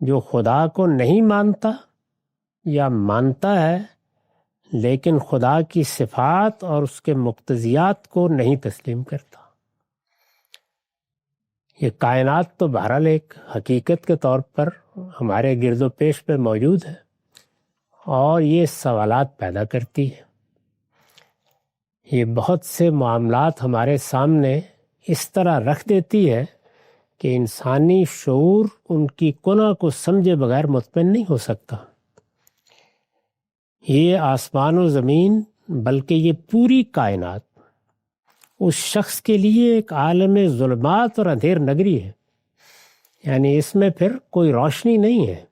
جو خدا کو نہیں مانتا یا مانتا ہے لیکن خدا کی صفات اور اس کے مقتضیات کو نہیں تسلیم کرتا۔ یہ کائنات تو بہرحال ایک حقیقت کے طور پر ہمارے گرد و پیش پہ موجود ہے اور یہ سوالات پیدا کرتی ہے۔ یہ بہت سے معاملات ہمارے سامنے اس طرح رکھ دیتی ہے کہ انسانی شعور ان کی کنہ کو سمجھے بغیر مطمئن نہیں ہو سکتا۔ یہ آسمان و زمین بلکہ یہ پوری کائنات اس شخص کے لیے ایک عالم ظلمات اور اندھیر نگری ہے، یعنی اس میں پھر کوئی روشنی نہیں ہے۔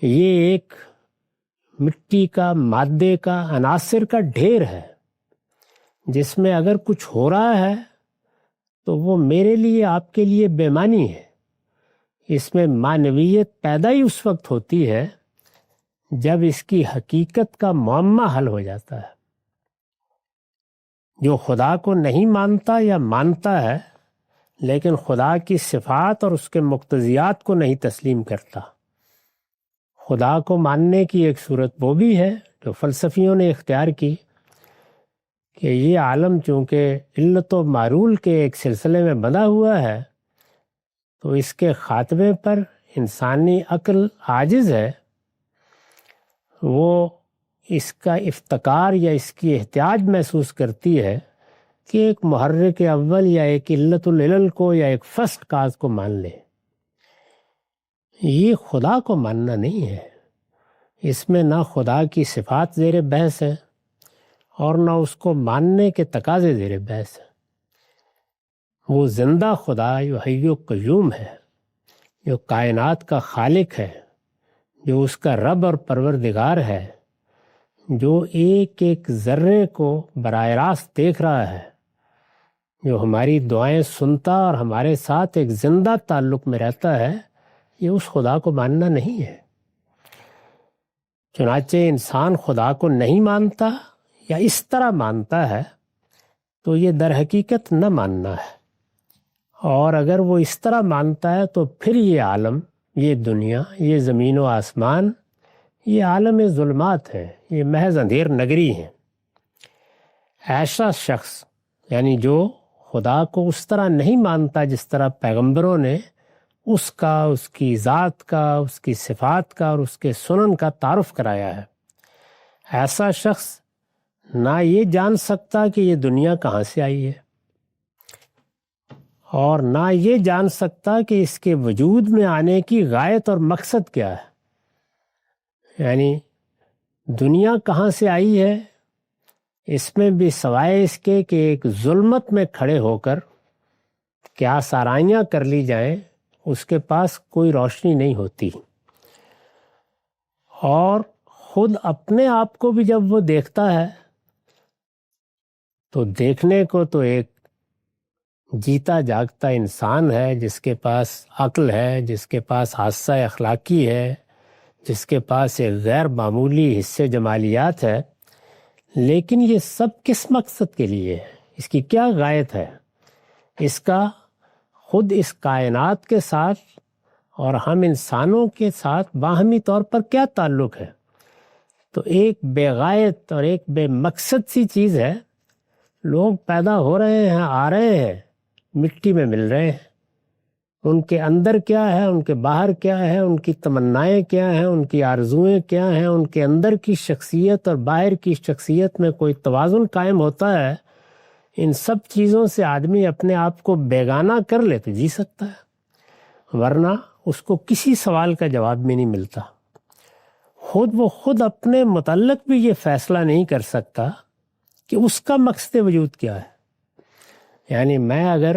یہ ایک مٹی کا، مادے کا، عناصر کا ڈھیر ہے جس میں اگر کچھ ہو رہا ہے تو وہ میرے لیے، آپ کے لیے بے معنی ہے۔ اس میں معنویت پیدا ہی اس وقت ہوتی ہے جب اس کی حقیقت کا معمہ حل ہو جاتا ہے۔ جو خدا کو نہیں مانتا یا مانتا ہے لیکن خدا کی صفات اور اس کے مقتضیات کو نہیں تسلیم کرتا۔ خدا کو ماننے کی ایک صورت وہ بھی ہے جو فلسفیوں نے اختیار کی کہ یہ عالم چونکہ علت و معلول کے ایک سلسلے میں بندھا ہوا ہے تو اس کے خاتمے پر انسانی عقل عاجز ہے، وہ اس کا افتقار یا اس کی احتیاج محسوس کرتی ہے کہ ایک محرک اول یا ایک علت العلل کو یا ایک فرسٹ کاز کو مان لے۔ یہ خدا کو ماننا نہیں ہے۔ اس میں نہ خدا کی صفات زیر بحث ہیں اور نہ اس کو ماننے کے تقاضے زیر بحث ہیں۔ وہ زندہ خدا جو حی و قیوم ہے، جو کائنات کا خالق ہے، جو اس کا رب اور پروردگار ہے، جو ایک ایک ذرے کو براہ راست دیکھ رہا ہے، جو ہماری دعائیں سنتا اور ہمارے ساتھ ایک زندہ تعلق میں رہتا ہے، یہ اس خدا کو ماننا نہیں ہے۔ چنانچہ انسان خدا کو نہیں مانتا یا اس طرح مانتا ہے تو یہ در حقیقت نہ ماننا ہے، اور اگر وہ اس طرح مانتا ہے تو پھر یہ عالم، یہ دنیا، یہ زمین و آسمان، یہ عالم ظلمات ہے، یہ محض اندھیر نگری ہے۔ ایسا شخص یعنی جو خدا کو اس طرح نہیں مانتا جس طرح پیغمبروں نے اس کا، اس کی ذات کا، اس کی صفات کا اور اس کے سنن کا تعارف کرایا ہے، ایسا شخص نہ یہ جان سکتا کہ یہ دنیا کہاں سے آئی ہے اور نہ یہ جان سکتا کہ اس کے وجود میں آنے کی غایت اور مقصد کیا ہے۔ یعنی دنیا کہاں سے آئی ہے، اس میں بھی سوائے اس کے کہ ایک ظلمت میں کھڑے ہو کر کیا سارائیاں کر لی جائیں، اس کے پاس کوئی روشنی نہیں ہوتی۔ اور خود اپنے آپ کو بھی جب وہ دیکھتا ہے تو دیکھنے کو تو ایک جیتا جاگتا انسان ہے جس کے پاس عقل ہے، جس کے پاس حادثہ اخلاقی ہے، جس کے پاس ایک غیر معمولی حصے جمالیات ہے، لیکن یہ سب کس مقصد کے لیے ہے؟ اس کی کیا غایت ہے؟ اس کا خود اس کائنات کے ساتھ اور ہم انسانوں کے ساتھ باہمی طور پر کیا تعلق ہے؟ تو ایک بے غایت اور ایک بے مقصد سی چیز ہے۔ لوگ پیدا ہو رہے ہیں، آ رہے ہیں، مٹی میں مل رہے ہیں، ان کے اندر کیا ہے، ان کے باہر کیا ہے، ان کی تمنائیں کیا ہیں، ان کی آرزوئیں کیا ہیں، ان کے اندر کی شخصیت اور باہر کی شخصیت میں کوئی توازن قائم ہوتا ہے، ان سب چیزوں سے آدمی اپنے آپ کو بیگانہ کر لے تو جی سکتا ہے، ورنہ اس کو کسی سوال کا جواب بھی نہیں ملتا۔ وہ خود اپنے متعلق بھی یہ فیصلہ نہیں کر سکتا کہ اس کا مقصد وجود کیا ہے۔ یعنی میں اگر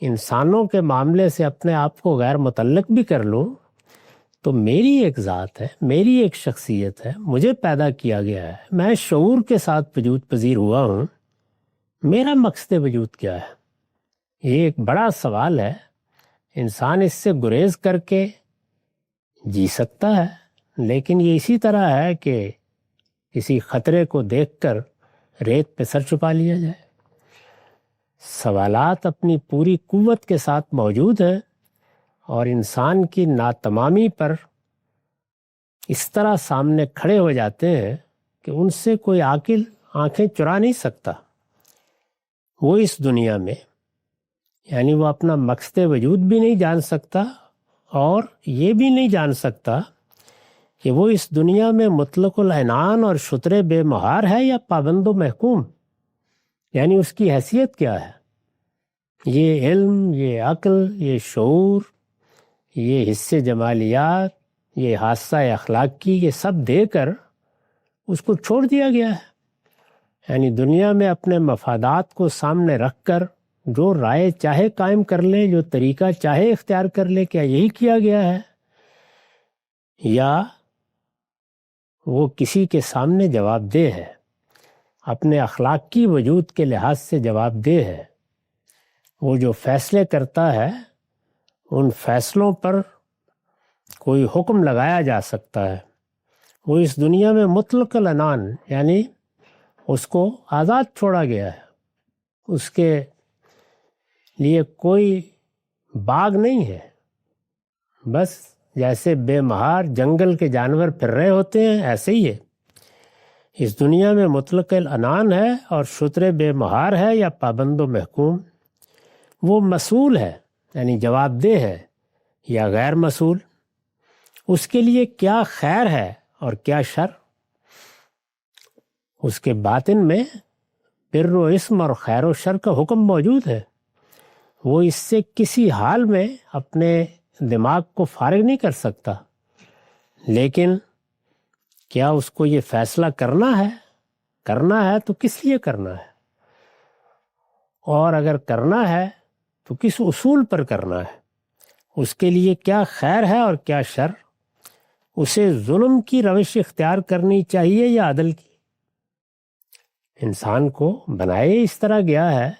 انسانوں کے معاملے سے اپنے آپ کو غیر متعلق بھی کر لوں تو میری ایک ذات ہے، میری ایک شخصیت ہے، مجھے پیدا کیا گیا ہے، میں شعور کے ساتھ وجود پذیر ہوا ہوں، میرا مقصد وجود کیا ہے؟ یہ ایک بڑا سوال ہے۔ انسان اس سے گریز کر کے جی سکتا ہے، لیکن یہ اسی طرح ہے کہ کسی خطرے کو دیکھ کر ریت پہ سر چھپا لیا جائے۔ سوالات اپنی پوری قوت کے ساتھ موجود ہیں اور انسان کی ناتمامی پر اس طرح سامنے کھڑے ہو جاتے ہیں کہ ان سے کوئی عاقل آنکھیں چرا نہیں سکتا۔ وہ اس دنیا میں یعنی وہ اپنا مقصد وجود بھی نہیں جان سکتا، اور یہ بھی نہیں جان سکتا کہ وہ اس دنیا میں مطلق العنان اور شتر بے مہار ہے یا پابند و محکوم، یعنی اس کی حیثیت کیا ہے۔ یہ علم، یہ عقل، یہ شعور، یہ حس جمالیات، یہ حادثہ اخلاقی، یہ سب دے کر اس کو چھوڑ دیا گیا ہے۔ یعنی دنیا میں اپنے مفادات کو سامنے رکھ کر جو رائے چاہے قائم کر لے، جو طریقہ چاہے اختیار کر لے، کیا یہی کیا گیا ہے؟ یا وہ کسی کے سامنے جواب دہ ہے، اپنے اخلاقی وجود کے لحاظ سے جواب دہ ہے؟ وہ جو فیصلے کرتا ہے ان فیصلوں پر کوئی حکم لگایا جا سکتا ہے۔ وہ اس دنیا میں مطلق العنان یعنی اس کو آزاد چھوڑا گیا ہے، اس کے لیے کوئی باغ نہیں ہے۔ بس جیسے بے مہار جنگل کے جانور پھر رہے ہوتے ہیں ایسے ہی ہے۔ اس دنیا میں مطلق العنان ہے اور شتر بے مہار ہے یا پابند و محکوم۔ وہ مسئول ہے یعنی جواب دہ ہے یا غیر مسئول۔ اس کے لیے کیا خیر ہے اور کیا شر، اس کے باطن میں بر و اسم اور خیر و شر کا حکم موجود ہے۔ وہ اس سے کسی حال میں اپنے دماغ کو فارغ نہیں کر سکتا، لیکن کیا اس کو یہ فیصلہ کرنا ہے تو کس لیے کرنا ہے، اور اگر کرنا ہے تو کس اصول پر کرنا ہے، اس کے لیے کیا خیر ہے اور کیا شر، اسے ظلم کی روش اختیار کرنی چاہیے یا عدل کی۔ انسان کو بنائے اس طرح گیا ہے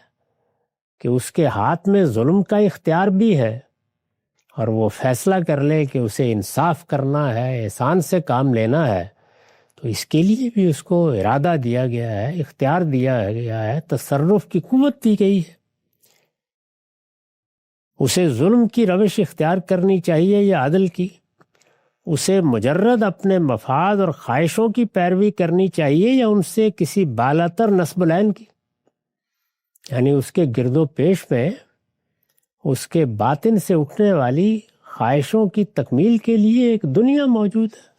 کہ اس کے ہاتھ میں ظلم کا اختیار بھی ہے، اور وہ فیصلہ کر لے کہ اسے انصاف کرنا ہے، احسان سے کام لینا ہے، تو اس کے لیے بھی اس کو ارادہ دیا گیا ہے، اختیار دیا گیا ہے، تصرف کی قوت دی گئی ہے۔ اسے ظلم کی روش اختیار کرنی چاہیے یا عدل کی، اسے مجرد اپنے مفاد اور خواہشوں کی پیروی کرنی چاہیے یا ان سے کسی بالاتر نصب العین کی، یعنی اس کے گرد و پیش میں اس کے باطن سے اٹھنے والی خواہشوں کی تکمیل کے لیے ایک دنیا موجود ہے۔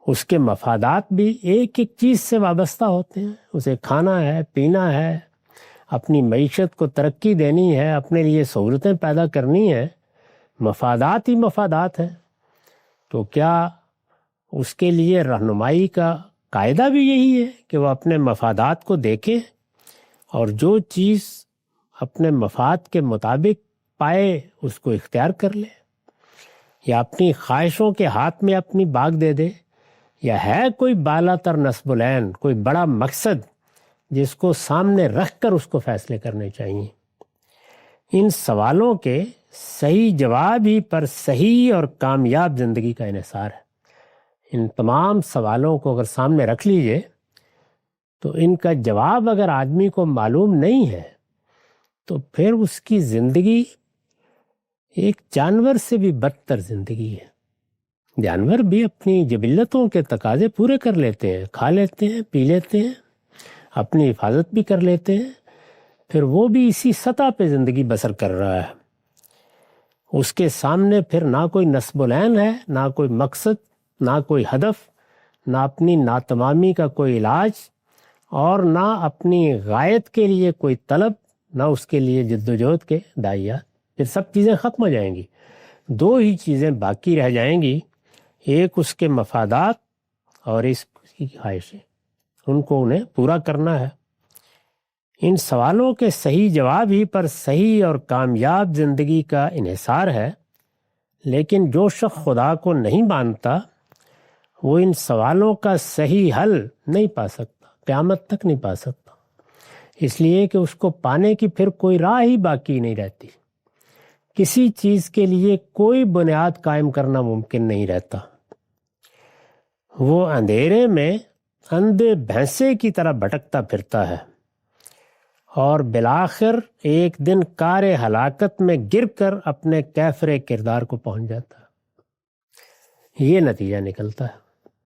اس کے مفادات بھی ایک ایک چیز سے وابستہ ہوتے ہیں، اسے کھانا ہے، پینا ہے، اپنی معیشت کو ترقی دینی ہے، اپنے لیے سہولتیں پیدا کرنی ہے، مفادات ہی مفادات ہیں۔ تو کیا اس کے لیے رہنمائی کا قاعدہ بھی یہی ہے کہ وہ اپنے مفادات کو دیکھے اور جو چیز اپنے مفاد کے مطابق پائے اس کو اختیار کر لے، یا اپنی خواہشوں کے ہاتھ میں اپنی باغ دے دے، یا ہے کوئی بالا تر نصب العین، کوئی بڑا مقصد جس کو سامنے رکھ کر اس کو فیصلے کرنے چاہیے؟ ان سوالوں کے صحیح جواب ہی پر صحیح اور کامیاب زندگی کا انحصار ہے۔ ان تمام سوالوں کو اگر سامنے رکھ لیجئے تو ان کا جواب اگر آدمی کو معلوم نہیں ہے تو پھر اس کی زندگی ایک جانور سے بھی بدتر زندگی ہے۔ جانور بھی اپنی جبلتوں کے تقاضے پورے کر لیتے ہیں، کھا لیتے ہیں، پی لیتے ہیں، اپنی حفاظت بھی کر لیتے ہیں، پھر وہ بھی اسی سطح پہ زندگی بسر کر رہا ہے۔ اس کے سامنے پھر نہ کوئی نصب العین ہے، نہ کوئی مقصد، نہ کوئی ہدف، نہ اپنی ناتمامی کا کوئی علاج، اور نہ اپنی غایت کے لیے کوئی طلب، نہ اس کے لیے جد و جہد کے داعیات۔ پھر سب چیزیں ختم ہو جائیں گی، دو ہی چیزیں باقی رہ جائیں گی، ایک اس کے مفادات اور اس کی خواہشیں، انہیں پورا کرنا ہے۔ ان سوالوں کے صحیح جواب ہی پر صحیح اور کامیاب زندگی کا انحصار ہے، لیکن جو شخص خدا کو نہیں مانتا وہ ان سوالوں کا صحیح حل نہیں پا سکتا، قیامت تک نہیں پا سکتا، اس لیے کہ اس کو پانے کی پھر کوئی راہ ہی باقی نہیں رہتی۔ کسی چیز کے لیے کوئی بنیاد قائم کرنا ممکن نہیں رہتا۔ وہ اندھیرے میں اندھے بھینسے کی طرح بھٹکتا پھرتا ہے، اور بالآخر ایک دن کار ہلاکت میں گر کر اپنے کیفر کردار کو پہنچ جاتا ہے۔ یہ نتیجہ نکلتا ہے۔